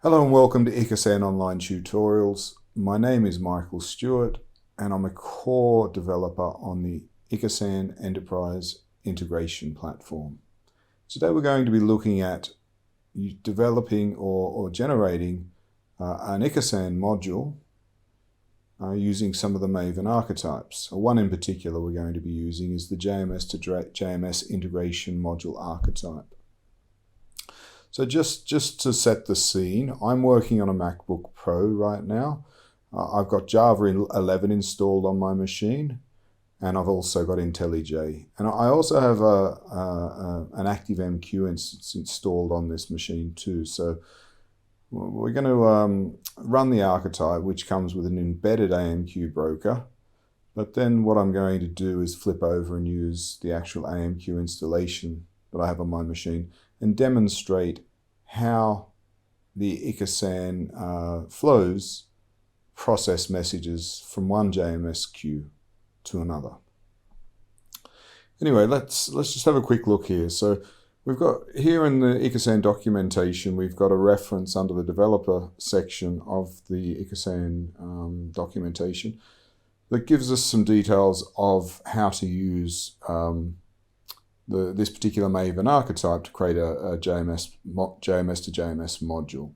Hello and welcome to Ikasan Online Tutorials. My name is Michael Stewart and I'm a core developer on the Ikasan Enterprise Integration Platform. Today we're going to be looking at developing or generating an Ikasan module using some of the Maven archetypes. One in particular we're going to be using is the JMS to JMS Integration Module Archetype. So just to set the scene, I'm working on a MacBook Pro right now. I've got Java 11 installed on my machine, and I've also got IntelliJ. And I also have an ActiveMQ instance installed on this machine too. So we're going to run the archetype, which comes with an embedded AMQ broker. But then what I'm going to do is flip over and use the actual AMQ installation that I have on my machine and demonstrate how the Ikasan flows process messages from one JMS queue to another. Anyway, let's just have a quick look here. So we've got here in the Ikasan documentation, we've got a reference under the developer section of the Ikasan documentation that gives us some details of how to use this particular Maven archetype to create a JMS to JMS module.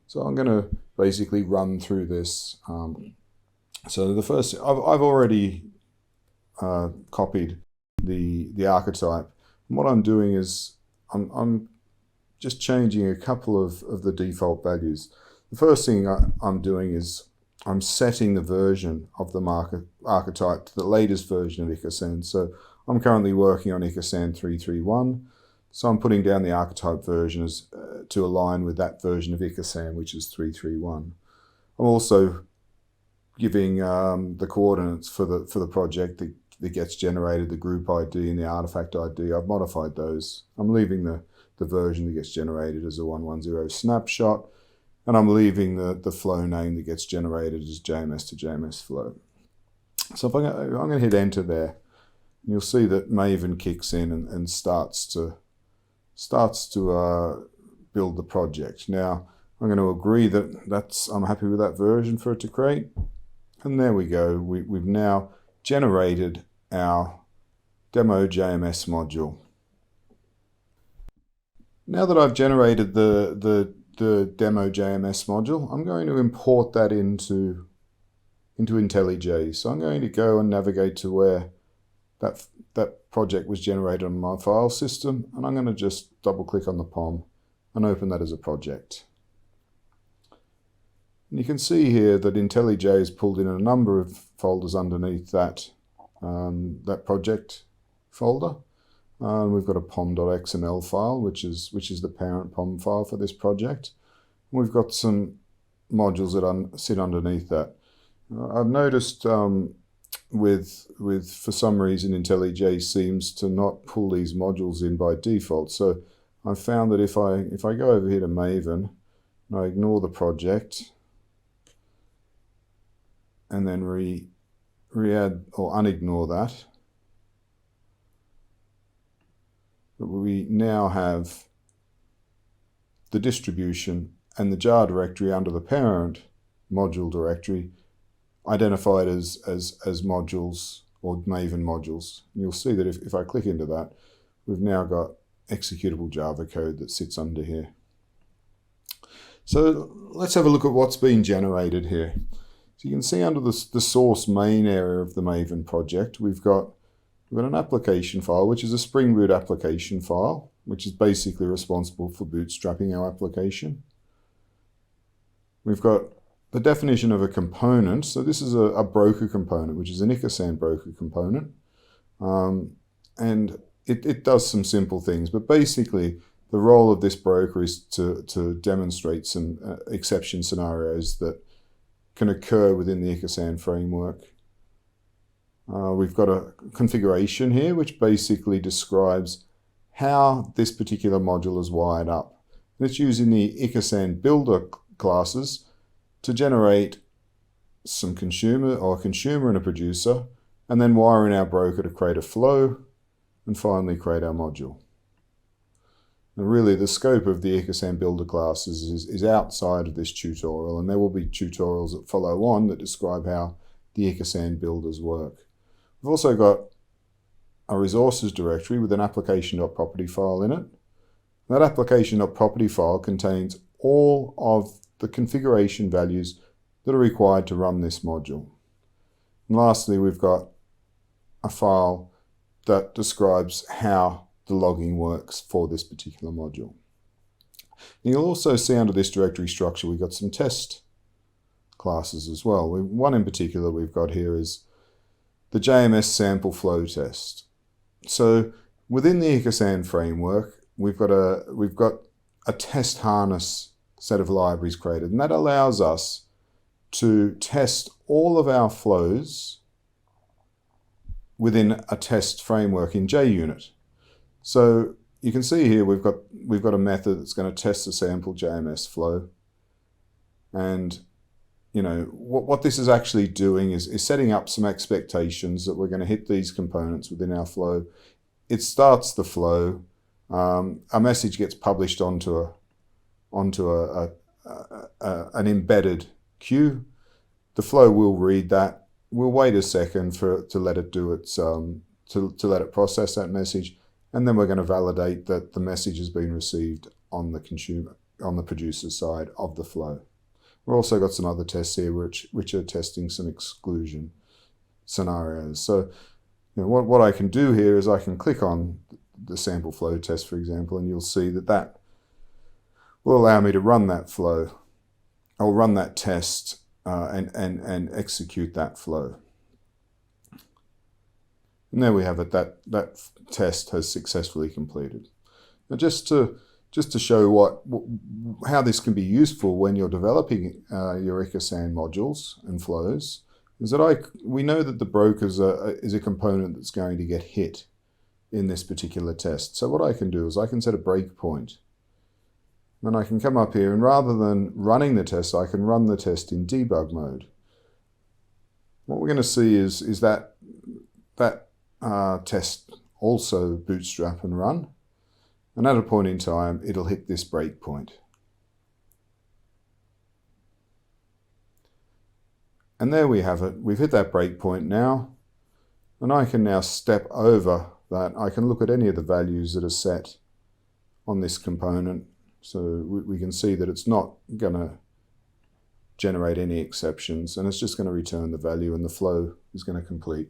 So I'm going to basically run through this. So the first, I've already copied the archetype. And what I'm doing is I'm just changing a couple of the default values. The first thing I'm doing is I'm setting the version of the archetype to the latest version of Ikasan. So I'm currently working on Ikasan 3.3.1, so I'm putting down the archetype version to align with that version of Ikasan, which is 3.3.1. I'm also giving the coordinates for the project that gets generated, the group ID and the artifact ID. I've modified those. I'm leaving the version that gets generated as a 110 snapshot, and I'm leaving the flow name that gets generated as JMS to JMS flow. So if I'm going to hit enter there, you'll see that Maven kicks in and starts to build the project. Now I'm going to agree that I'm happy with that version for it to create, and there we go. We've now generated our demo JMS module. Now that I've generated the demo JMS module, I'm going to import that into IntelliJ. So I'm going to go and navigate to where that project was generated on my file system, and I'm going to just double click on the POM and open that as a project. And you can see here that IntelliJ has pulled in a number of folders underneath that project folder. We've got a pom.xml file, which is the parent POM file for this project. And we've got some modules that sit underneath that. I've noticed for some reason IntelliJ seems to not pull these modules in by default. So I've found that if I go over here to Maven and I ignore the project and then re-add or unignore that, we now have the distribution and the jar directory under the parent module directory identified as modules or Maven modules. And you'll see that if I click into that, we've now got executable Java code that sits under here. So let's have a look at what's been generated here. So you can see under the source main area of the Maven project, we've got an application file, which is a Spring Boot application file, which is basically responsible for bootstrapping our application. We've got the definition of a component. So this is a broker component, which is an Ikasan broker component. And it does some simple things, but basically the role of this broker is to demonstrate some exception scenarios that can occur within the Ikasan framework. We've got a configuration here, which basically describes how this particular module is wired up. And it's using the Ikasan builder classes to generate some consumer and a producer, and then wiring our broker to create a flow, and finally create our module. And really the scope of the Ikasan Builder classes is outside of this tutorial, and there will be tutorials that follow on that describe how the Ikasan builders work. We've also got a resources directory with an application.property file in it. That application.property file contains all of the configuration values that are required to run this module. And lastly, we've got a file that describes how the logging works for this particular module. And you'll also see under this directory structure we've got some test classes as well. One in particular we've got here is the JMS sample flow test. So within the Ikasan framework, we've got a test harness set of libraries created, and that allows us to test all of our flows within a test framework in JUnit. So you can see here we've got a method that's going to test the sample JMS flow, and what this is actually doing is setting up some expectations that we're going to hit these components within our flow. It starts the flow. A message gets published onto an embedded queue. The flow will read that. We'll wait a second to let it do its to let it process that message, and then we're going to validate that the message has been received on the producer side of the flow. We've also got some other tests here which are testing some exclusion scenarios. So what I can do here is I can click on the sample flow test, for example, and you'll see that will allow me to run that flow. I'll run that test and execute that flow. And there we have it. That test has successfully completed. Now, just to show how this can be useful when you're developing your Ikasan modules and flows, is that we know that the broker is a component that's going to get hit in this particular test. So what I can do is I can set a breakpoint. Then I can come up here, and rather than running the test, I can run the test in debug mode. What we're going to see is that test also bootstrap and run. And at a point in time, it'll hit this breakpoint. And there we have it. We've hit that breakpoint now. And I can now step over that. I can look at any of the values that are set on this component. So we can see that it's not going to generate any exceptions, and it's just going to return the value, and the flow is going to complete.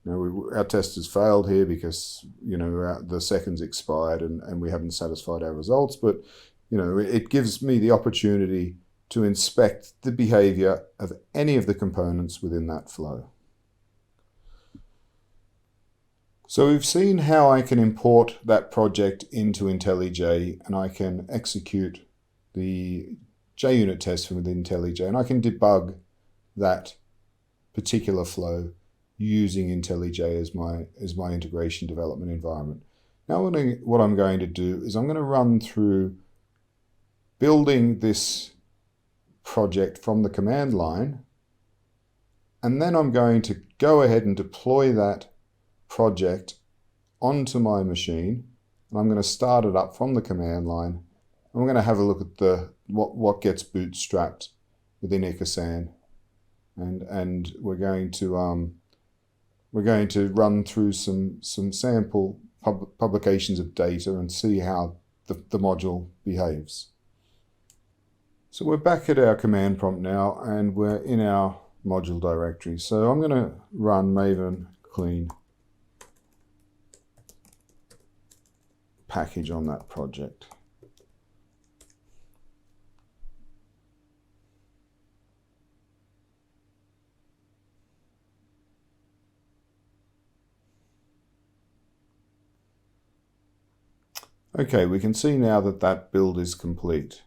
Now our test has failed here because the seconds expired and we haven't satisfied our results, but it gives me the opportunity to inspect the behavior of any of the components within that flow. So we've seen how I can import that project into IntelliJ, and I can execute the JUnit test from within IntelliJ, and I can debug that particular flow using IntelliJ as my integration development environment. Now what I'm going to do is I'm going to run through building this project from the command line, and then I'm going to go ahead and deploy that project onto my machine, and I'm going to start it up from the command line, and we're going to have a look at what gets bootstrapped within Ikasan, and we're going to run through some sample publications of data and see how the module behaves. So we're back at our command prompt now, and we're in our module directory. So I'm going to run maven clean package on that project. Okay, we can see now that build is complete.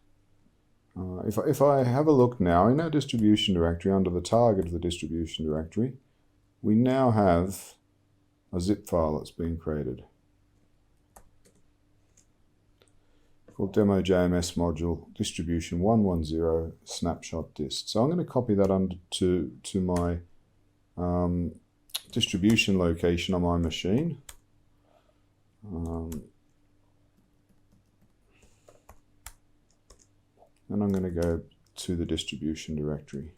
If I have a look now in our distribution directory, under the target of the distribution directory, we now have a zip file that's been created called demo JMS module distribution 110 snapshot dist. So I'm going to copy that to my distribution location on my machine. and I'm going to go to the distribution directory.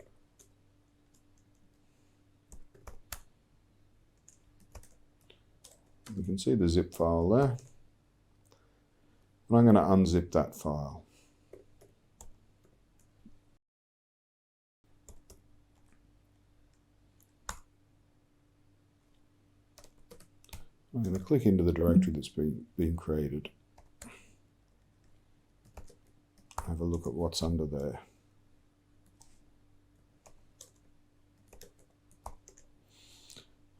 You can see the zip file there. And I'm going to unzip that file. I'm going to click into the directory that's been created. Have a look at what's under there.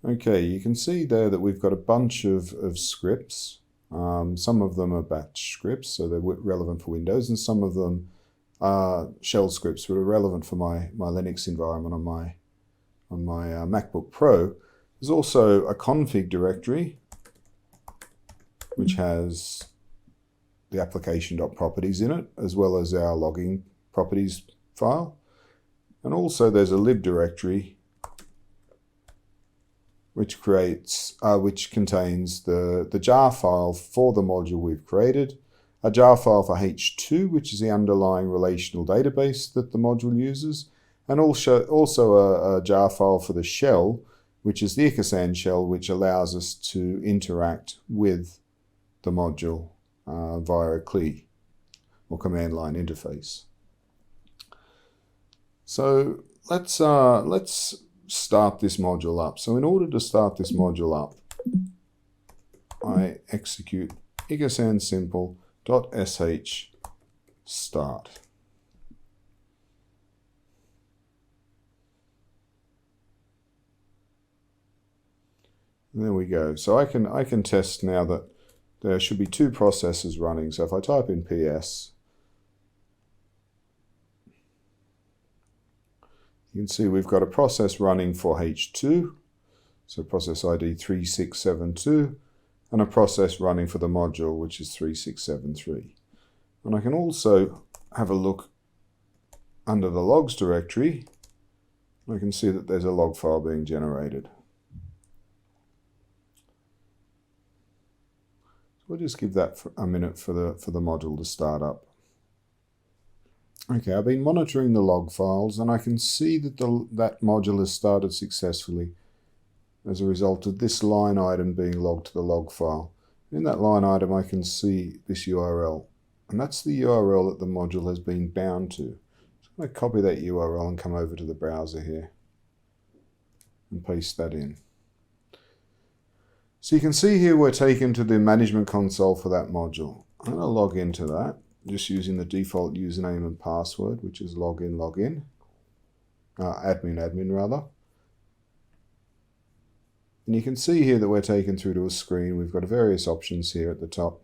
Okay, you can see there that we've got a bunch of scripts. Some of them are batch scripts, so they're relevant for Windows, and some of them are shell scripts that are relevant for my Linux environment on my MacBook Pro. There's also a config directory, which has the application.properties in it, as well as our logging properties file. And also there's a lib directory, which contains the jar file for the module we've created, a jar file for H2, which is the underlying relational database that the module uses, and also a jar file for the shell, which is the Ikasan shell, which allows us to interact with the module via a CLI or command line interface. So let's start this module up. So in order to start this module up, I execute Ikasan simple.sh start. And there we go. So I can test now that there should be two processes running. So if I type in PS, you can see we've got a process running for H2, so process ID 3672, and a process running for the module, which is 3673. And I can also have a look under the logs directory. I can see that there's a log file being generated. We'll just give that a minute for the module to start up. Okay, I've been monitoring the log files, and I can see that that module has started successfully as a result of this line item being logged to the log file. In that line item, I can see this URL, and that's the URL that the module has been bound to. So I'm going to copy that URL and come over to the browser here and paste that in. So you can see here we're taken to the management console for that module. I'm going to log into that, just using the default username and password, which is admin rather. And you can see here that we're taken through to a screen. We've got various options here at the top.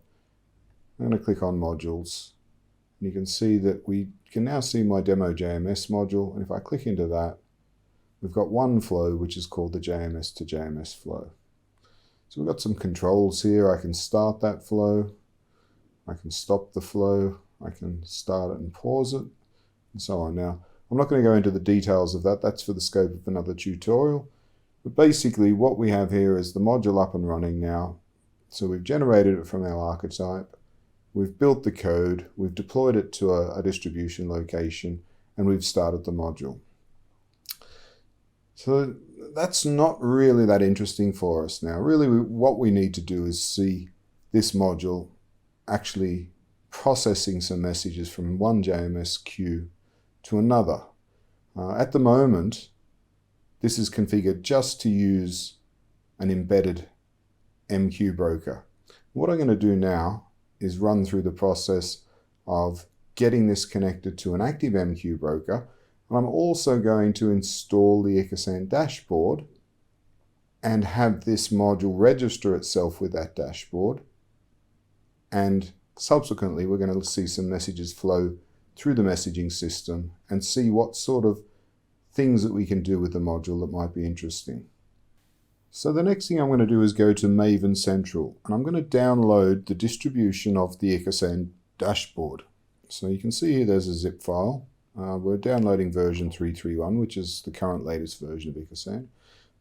I'm going to click on modules. And you can see that we can now see my demo JMS module. And if I click into that, we've got one flow, which is called the JMS to JMS flow. So we've got some controls here. I can start that flow. I can stop the flow. I can start it and pause it, and so on. Now, I'm not going to go into the details of that. That's for the scope of another tutorial. But basically, what we have here is the module up and running now. So we've generated it from our archetype. We've built the code. We've deployed it to a distribution location, and we've started the module. So that's not really that interesting for us now. Really, what we need to do is see this module actually processing some messages from one JMS queue to another. At the moment, this is configured just to use an embedded MQ broker. What I'm going to do now is run through the process of getting this connected to an active MQ broker. And I'm also going to install the Ikasan dashboard and have this module register itself with that dashboard. And subsequently, we're going to see some messages flow through the messaging system and see what sort of things that we can do with the module that might be interesting. So the next thing I'm going to do is go to Maven Central, and I'm going to download the distribution of the Ikasan dashboard. So you can see here there's a zip file. We're downloading version 3.3.1, which is the current latest version of Ikasan.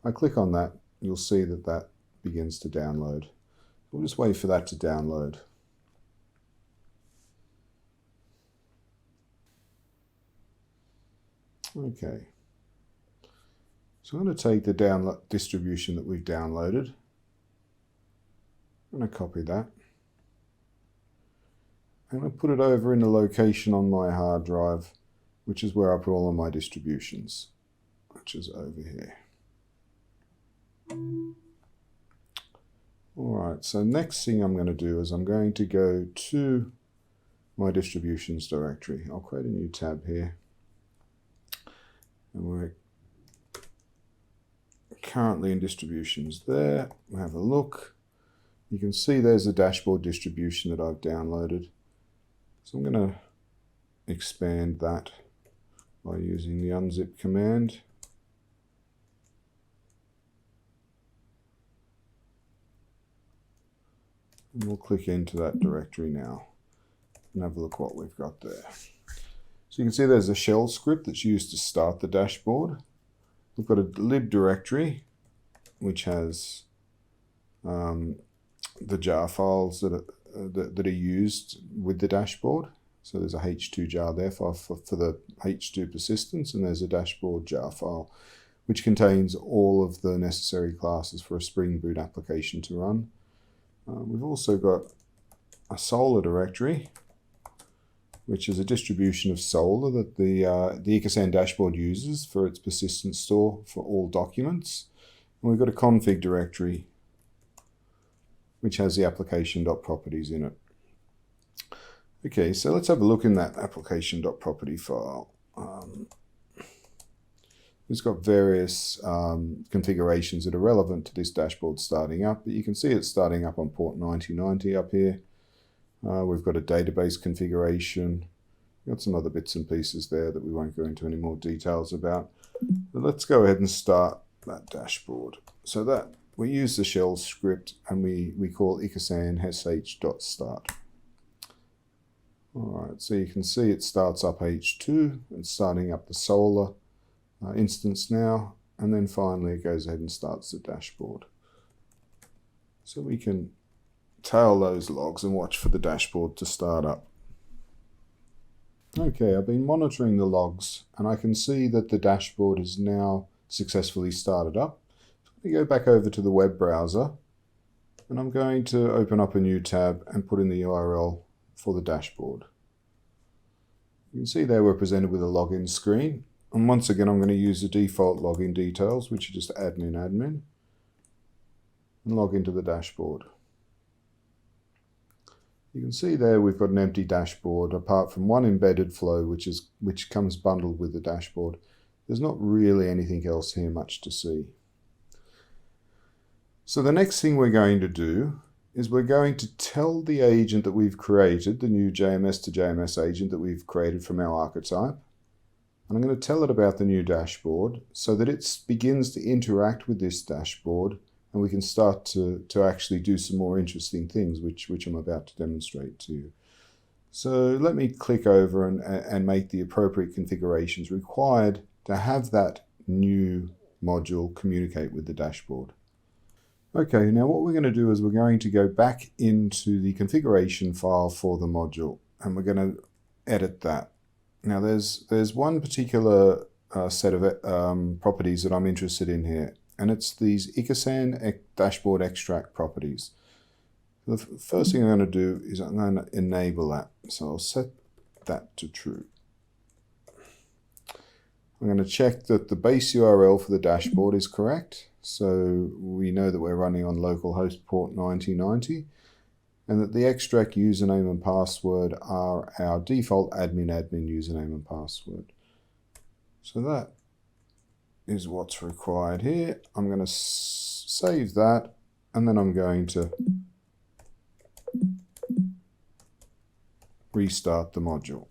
I click on that, you'll see that that begins to download. We'll just wait for that to download. Okay. So I'm going to take the download distribution that we've downloaded. I'm going to copy that. I'm going to put it over in the location on my hard drive, which is where I put all of my distributions, which is over here. Alright, so next thing I'm going to do is I'm going to go to my distributions directory. I'll create a new tab here. And we're currently in distributions there. We'll have a look. You can see there's a dashboard distribution that I've downloaded. So I'm going to expand that by using the unzip command. And we'll click into that directory now and have a look what we've got there. So you can see there's a shell script that's used to start the dashboard. We've got a lib directory which has the jar files that are used with the dashboard. So there's a H2 jar there for the H2 persistence, and there's a dashboard jar file which contains all of the necessary classes for a Spring Boot application to run. We've also got a Solr directory, which is a distribution of Solr that the Ikasan dashboard uses for its persistent store for all documents. And we've got a config directory, which has the application.properties in it. Okay, so let's have a look in that application.property file. It's got various configurations that are relevant to this dashboard starting up, but you can see it's starting up on port 9090 up here. We've got a database configuration. We've got some other bits and pieces there that we won't go into any more details about. But let's go ahead and start that dashboard. So that we use the shell script and we call Ikasan sh.start. Alright, so you can see it starts up H2, it's starting up the Solr instance now, and then finally it goes ahead and starts the dashboard. So we can tail those logs and watch for the dashboard to start up. Okay, I've been monitoring the logs and I can see that the dashboard is now successfully started up. So I'm going to go back over to the web browser and I'm going to open up a new tab and put in the URL for the dashboard. You can see there we're presented with a login screen, and once again I'm going to use the default login details, which are just admin, and log into the dashboard. You can see there we've got an empty dashboard apart from one embedded flow which comes bundled with the dashboard. There's not really anything else here much to see. So the next thing we're going to do is we're going to tell the agent that we've created, the new JMS to JMS agent that we've created from our archetype. And I'm going to tell it about the new dashboard so that it begins to interact with this dashboard and we can start to actually do some more interesting things, which I'm about to demonstrate to you. So let me click over and make the appropriate configurations required to have that new module communicate with the dashboard. Okay, now what we're going to do is we're going to go back into the configuration file for the module and we're going to edit that. Now there's one particular set of properties that I'm interested in here, and it's these Ikasan dashboard extract properties. The first thing I'm going to do is I'm going to enable that. So I'll set that to true. I'm going to check that the base URL for the dashboard is correct. So we know that we're running on localhost port 9090 and that the extract username and password are our default admin username and password. So that is what's required here. I'm going to save that and then I'm going to restart the module.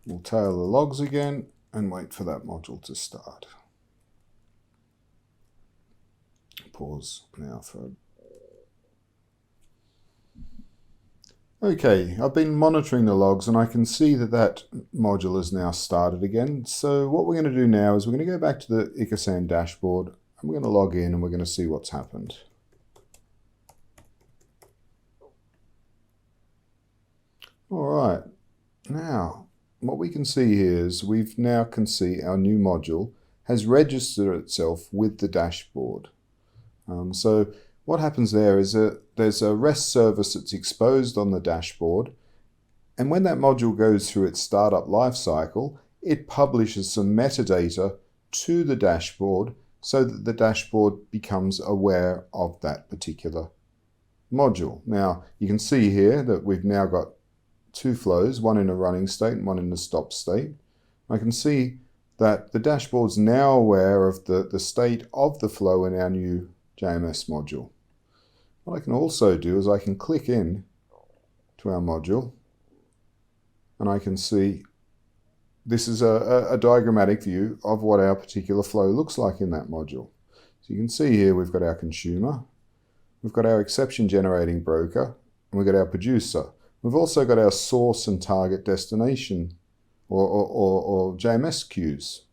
We'll tail the logs again and wait for that module to start. Pause now for... Okay, I've been monitoring the logs and I can see that that module is now started again. So what we're going to do now is we're going to go back to the Ikasan dashboard and we're going to log in and we're going to see what's happened. All right, now what we can see here is we've now can see our new module has registered itself with the dashboard. So what happens there is that there's a REST service that's exposed on the dashboard, and when that module goes through its startup lifecycle, it publishes some metadata to the dashboard so that the dashboard becomes aware of that particular module. Now you can see here that we've now got two flows, one in a running state and one in a stop state. I can see that the dashboard's now aware of the state of the flow in our new JMS module. What I can also do is I can click in to our module and I can see this is a diagrammatic view of what our particular flow looks like in that module. So you can see here we've got our consumer, we've got our exception generating broker, and we've got our producer. We've also got our source and target destination or JMS queues.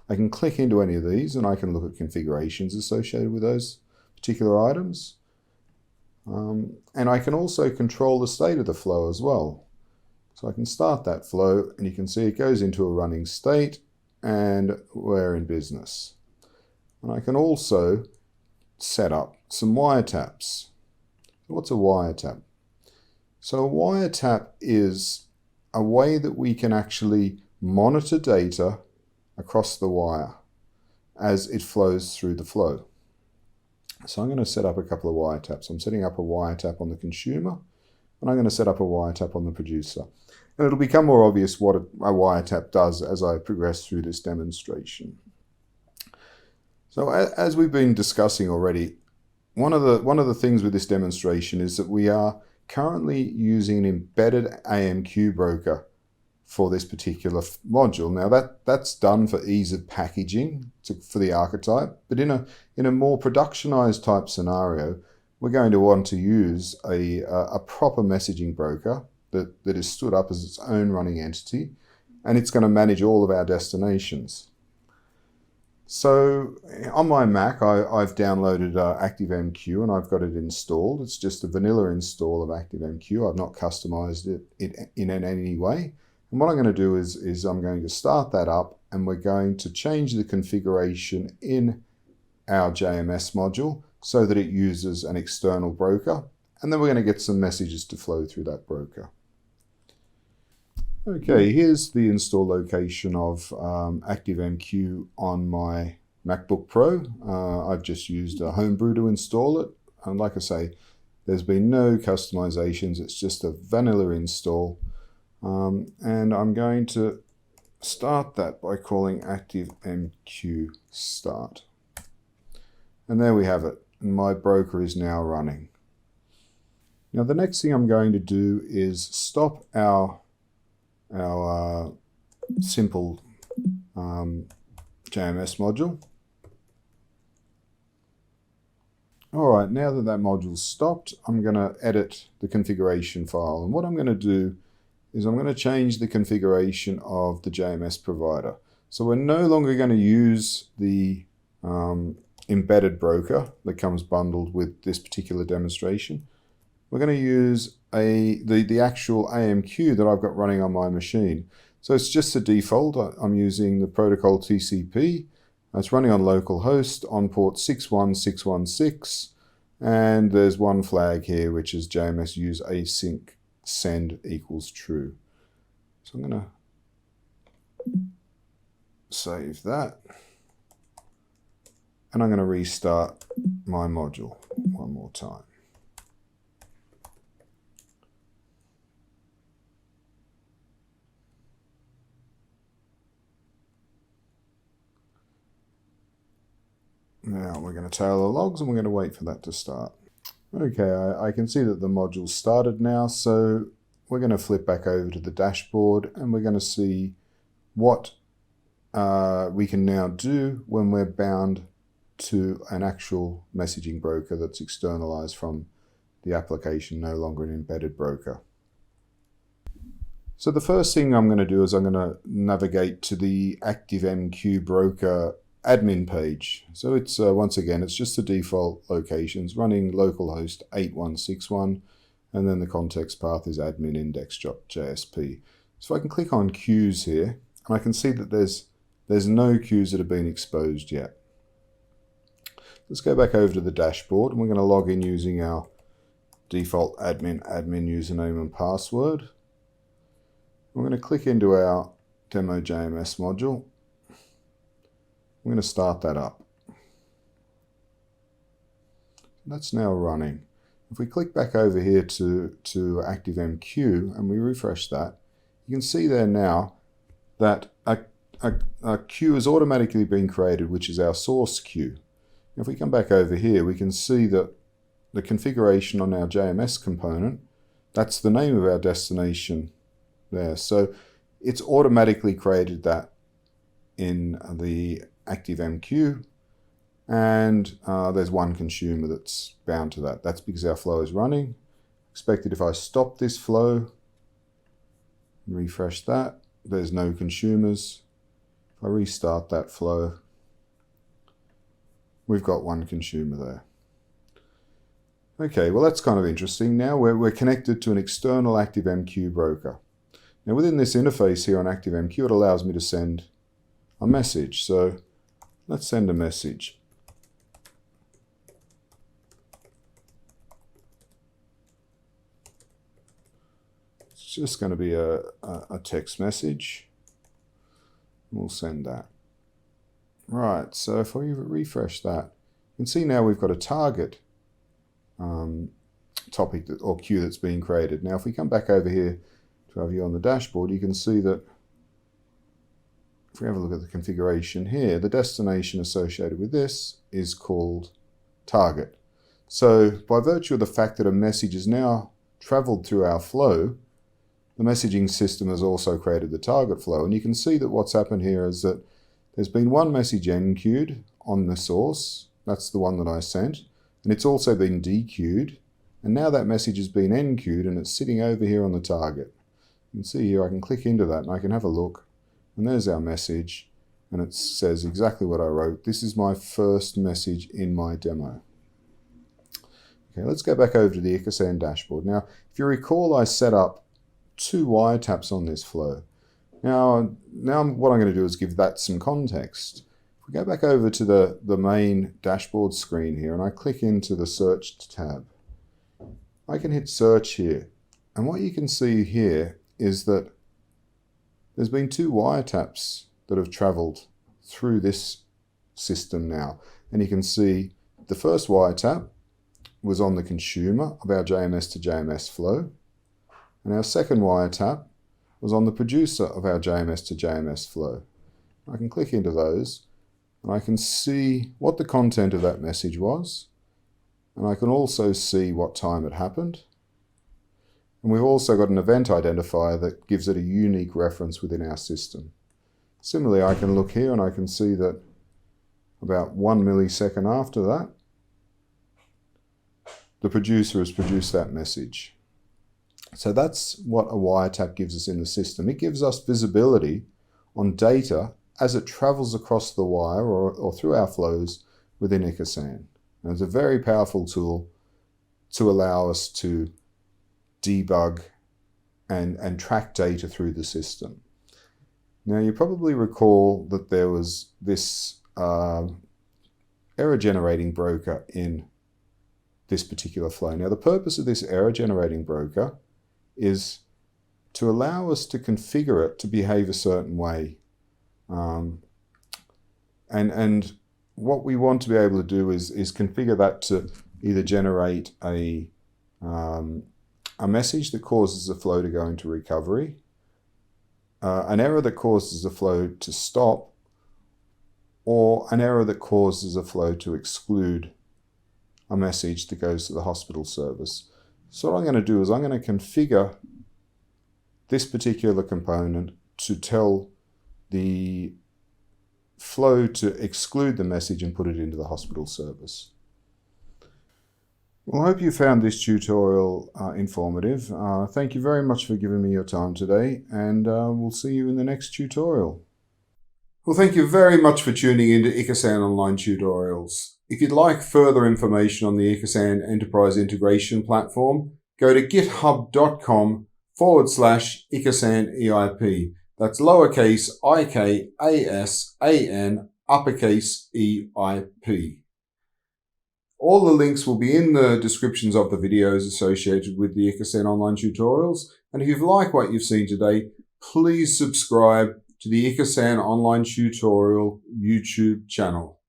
I can click into any of these and I can look at configurations associated with those particular items. And I can also control the state of the flow as well. So I can start that flow and you can see it goes into a running state and we're in business. And I can also set up some wiretaps. What's a wiretap? So a wiretap is a way that we can actually monitor data across the wire as it flows through the flow. So I'm going to set up a couple of wiretaps. I'm setting up a wiretap on the consumer and I'm going to set up a wiretap on the producer. And it'll become more obvious what a wiretap does as I progress through this demonstration. So as we've been discussing already, one of the things with this demonstration is that we are currently using an embedded AMQ broker for this particular module. Now that's done for ease of packaging for the archetype, but in a more productionized type scenario, we're going to want to use a proper messaging broker that is stood up as its own running entity, and it's going to manage all of our destinations. So on my Mac, I've downloaded ActiveMQ and I've got it installed. It's just a vanilla install of ActiveMQ. I've not customized it in any way. And what I'm going to do is I'm going to start that up and we're going to change the configuration in our JMS module so that it uses an external broker. And then we're going to get some messages to flow through that broker. Okay, here's the install location of ActiveMQ on my MacBook Pro. I've just used a homebrew to install it. And like I say, there's been no customizations. It's just a vanilla install. And I'm going to start that by calling ActiveMQ start. And there we have it. And my broker is now running. Now the next thing I'm going to do is stop our simple JMS module. All right, now that module's stopped, I'm going to edit the configuration file. And what I'm going to do is I'm going to change the configuration of the JMS provider. So we're no longer going to use the embedded broker that comes bundled with this particular demonstration. We're going to use the actual AMQ that I've got running on my machine. So it's just the default. I'm using the protocol TCP. It's running on localhost on port 61616, and there's one flag here which is JMS use async send equals true. So I'm going to save that, and I'm going to restart my module one more time. Now we're going to tail the logs and we're going to wait for that to start. Okay, I can see that the module's started now, so we're going to flip back over to the dashboard and we're going to see what we can now do when we're bound to an actual messaging broker that's externalized from the application, no longer an embedded broker. So the first thing I'm going to do is I'm going to navigate to the ActiveMQ broker admin page. So it's once again, it's just the default locations running localhost 8161, and then the context path is admin index.jsp. So I can click on queues here, and I can see that there's no queues that have been exposed yet. Let's go back over to the dashboard, and we're going to log in using our default admin username and password. We're going to click into our demo JMS module. We're going to start that up. That's now running. If we click back over here to ActiveMQ and we refresh that, you can see there now that a queue has automatically been created, which is our source queue. If we come back over here, we can see that the configuration on our JMS component, that's the name of our destination there. So it's automatically created that in the ActiveMQ, and there's one consumer that's bound to that. That's because our flow is running. Expected if I stop this flow and refresh that, there's no consumers. If I restart that flow, we've got one consumer there. Okay, well that's kind of interesting. Now we're connected to an external ActiveMQ broker. Now within this interface here on ActiveMQ, it allows me to send a message. So let's send a message. It's just going to be a text message. We'll send that. Right, so if we refresh that, you can see now we've got a target topic or queue that's being created. Now if we come back over here to our view on the dashboard, you can see that if we have a look at the configuration here, the destination associated with this is called target. So by virtue of the fact that a message has now traveled through our flow, the messaging system has also created the target flow. And you can see that what's happened here is that there's been one message enqueued on the source. That's the one that I sent. And it's also been dequeued. And now that message has been enqueued and it's sitting over here on the target. You can see here I can click into that and I can have a look. And there's our message. And it says exactly what I wrote. This is my first message in my demo. Okay, let's go back over to the Ikasan dashboard. Now, if you recall, I set up 2 wiretaps on this flow. Now what I'm going to do is give that some context. If we go back over to the main dashboard screen here and I click into the search tab, I can hit search here. And what you can see here is that there's been 2 wiretaps that have traveled through this system now. And you can see the first wiretap was on the consumer of our JMS to JMS flow. And our second wiretap was on the producer of our JMS to JMS flow. I can click into those and I can see what the content of that message was. And I can also see what time it happened. And we've also got an event identifier that gives it a unique reference within our system. Similarly, I can look here and I can see that about 1 millisecond after that, the producer has produced that message. So that's what a wiretap gives us in the system. It gives us visibility on data as it travels across the wire or through our flows within Ikasan. And it's a very powerful tool to allow us to debug and track data through the system. Now you probably recall that there was this error generating broker in this particular flow. Now the purpose of this error generating broker is to allow us to configure it to behave a certain way. And what we want to be able to do is configure that to either generate a message that causes the flow to go into recovery, an error that causes the flow to stop, or an error that causes a flow to exclude a message that goes to the hospital service. So what I'm going to do is I'm going to configure this particular component to tell the flow to exclude the message and put it into the hospital service. Well, I hope you found this tutorial informative. Thank you very much for giving me your time today, and we'll see you in the next tutorial. Well, thank you very much for tuning into Ikasan Online Tutorials. If you'd like further information on the Ikasan Enterprise Integration Platform, go to github.com/Ikasan EIP. That's lowercase ikasan uppercase EIP. All the links will be in the descriptions of the videos associated with the Ikasan online tutorials. And if you've liked what you've seen today, please subscribe to the Ikasan online tutorial YouTube channel.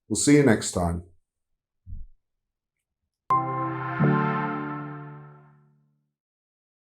We'll see you next time.